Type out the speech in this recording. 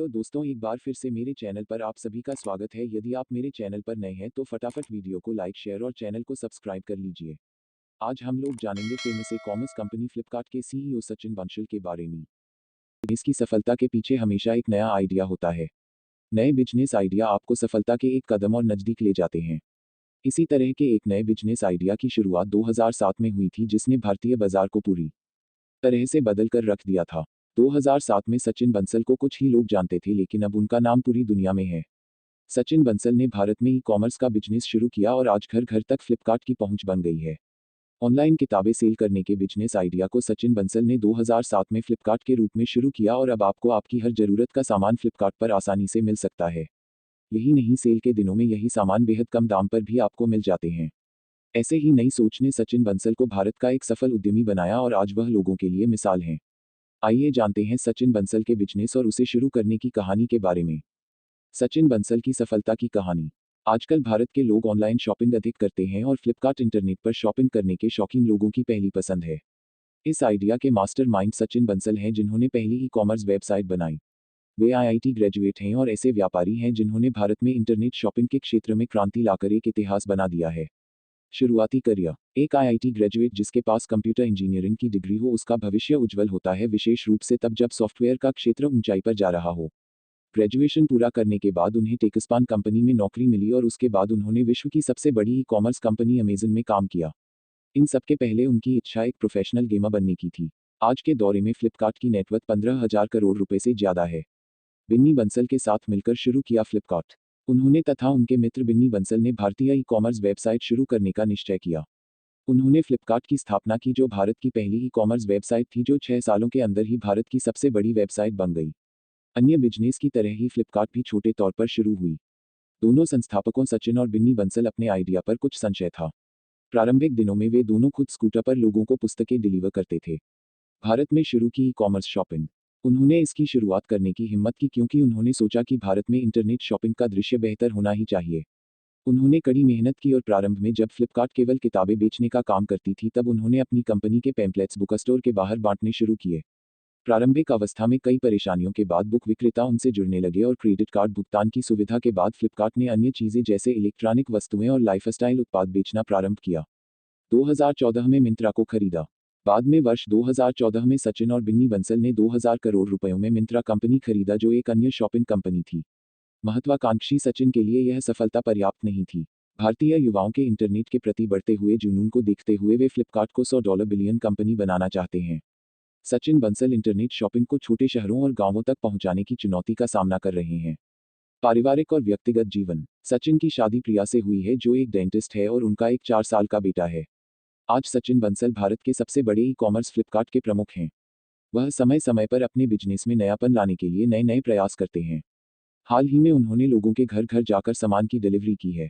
Hello दोस्तों, एक बार फिर से मेरे चैनल पर आप सभी का स्वागत है। यदि आप मेरे चैनल पर नए हैं तो फटाफट वीडियो को लाइक शेयर और चैनल को सब्सक्राइब कर लीजिए। आज हम लोग जानेंगे famous e commerce company Flipkart के सीईओ सचिन बंसल के बारे में। इसकी सफलता के पीछे हमेशा एक नया आइडिया होता है। नए बिजनेस आइडिया आपको सफलता के एक कदम और नज़दीक ले जाते हैं। इसी तरह के एक नए बिजनेस आइडिया की शुरुआत 2007 में हुई थी, जिसने भारतीय बाजार को पूरी तरह से बदल कर रख दिया था। 2007 में सचिन बंसल को कुछ ही लोग जानते थे, लेकिन अब उनका नाम पूरी दुनिया में है। सचिन बंसल ने भारत में ई कॉमर्स का बिजनेस शुरू किया और आज घर घर तक फ्लिपकार्ट की पहुंच बन गई है। ऑनलाइन किताबें सेल करने के बिजनेस आइडिया को सचिन बंसल ने 2007 में फ्लिपकार्ट के रूप में शुरू किया और अब आपको आपकी हर जरूरत का सामान फ्लिपकार्ट पर आसानी से मिल सकता है। यही नहीं, सेल के दिनों में यही सामान बेहद कम दाम पर भी आपको मिल जाते हैं। ऐसे ही नई सोच ने सचिन बंसल को भारत का एक सफल उद्यमी बनाया और आज वह लोगों के लिए मिसाल हैं। आइए जानते हैं सचिन बंसल के बिजनेस और उसे शुरू करने की कहानी के बारे में। सचिन बंसल की सफलता की कहानी। आजकल भारत के लोग ऑनलाइन शॉपिंग अधिक करते हैं और फ्लिपकार्ट इंटरनेट पर शॉपिंग करने के शौकीन लोगों की पहली पसंद है। इस आइडिया के मास्टरमाइंड सचिन बंसल हैं, जिन्होंने पहली ई कॉमर्स वेबसाइट बनाई। वे आईआईटी ग्रेजुएट हैं और ऐसे व्यापारी हैं जिन्होंने भारत में इंटरनेट शॉपिंग के क्षेत्र में क्रांति लाकर एक इतिहास बना दिया है। शुरुआती करियर। एक आईआईटी ग्रेजुएट जिसके पास कंप्यूटर इंजीनियरिंग की डिग्री हो, उसका भविष्य उज्जवल होता है, विशेष रूप से तब जब सॉफ्टवेयर का क्षेत्र ऊंचाई पर जा रहा हो। ग्रेजुएशन पूरा करने के बाद उन्हें टेकस्पान कंपनी में नौकरी मिली और उसके बाद उन्होंने विश्व की सबसे बड़ी ई कॉमर्स कंपनी अमेजन में काम किया। इन सबके पहले उनकी इच्छा एक प्रोफेशनल गेमर बनने की थी। आज के दौरे में फ्लिपकार्ट की नेटवर्थ 15,000 करोड़ रुपए से ज्यादा है। बिन्नी बंसल के साथ मिलकर शुरू किया फ्लिपकार्ट। उन्होंने तथा उनके मित्र बिन्नी बंसल ने भारतीय ई कॉमर्स वेबसाइट शुरू करने का निश्चय किया। उन्होंने फ्लिपकार्ट की स्थापना की, जो भारत की पहली ई कॉमर्स वेबसाइट थी, जो 6 सालों के अंदर ही भारत की सबसे बड़ी वेबसाइट बन गई। अन्य बिजनेस की तरह ही फ्लिपकार्ट भी छोटे तौर पर शुरू हुई। दोनों संस्थापकों सचिन और बिन्नी बंसल अपने आइडिया पर कुछ संशय था। प्रारंभिक दिनों में वे दोनों खुद स्कूटर पर लोगों को पुस्तकें डिलीवर करते थे। भारत में शुरू की ई कॉमर्स शॉपिंग। उन्होंने इसकी शुरुआत करने की हिम्मत की क्योंकि उन्होंने सोचा कि भारत में इंटरनेट शॉपिंग का दृश्य बेहतर होना ही चाहिए। उन्होंने कड़ी मेहनत की और प्रारंभ में जब फ्लिपकार्ट केवल किताबें बेचने का काम करती थी, तब उन्होंने अपनी कंपनी के पैम्पलेट्स बुक स्टोर के बाहर बांटने शुरू किए। प्रारंभिक अवस्था में कई परेशानियों के बाद बुक विक्रेता उनसे जुड़ने लगे और क्रेडिट कार्ड भुगतान की सुविधा के बाद फ्लिपकार्ट ने अन्य चीजें जैसे इलेक्ट्रॉनिक वस्तुएं और लाइफस्टाइल उत्पाद बेचना प्रारंभ किया। 2014 में मिंत्रा को खरीदा। बाद में वर्ष 2014 में सचिन और बिन्नी बंसल ने 2000 करोड़ रुपयों में मिंत्रा कंपनी खरीदा, जो एक अन्य शॉपिंग कंपनी थी। महत्वाकांक्षी सचिन के लिए यह सफलता पर्याप्त नहीं थी। भारतीय युवाओं के इंटरनेट के प्रति बढ़ते हुए जुनून को देखते हुए वे फ्लिपकार्ट को $100 बिलियन कंपनी बनाना चाहते हैं। सचिन बंसल इंटरनेट शॉपिंग को छोटे शहरों और गांवों तक पहुंचाने की चुनौती का सामना कर रहे हैं। पारिवारिक और व्यक्तिगत जीवन। सचिन की शादी प्रिया से हुई है, जो एक डेंटिस्ट है, और उनका एक 4 साल का बेटा है। आज सचिन बंसल भारत के सबसे बड़े ई कॉमर्स फ्लिपकार्ट के प्रमुख हैं। वह समय समय पर अपने बिजनेस में नयापन लाने के लिए नए नए प्रयास करते हैं। हाल ही में उन्होंने लोगों के घर घर जाकर सामान की डिलीवरी की है।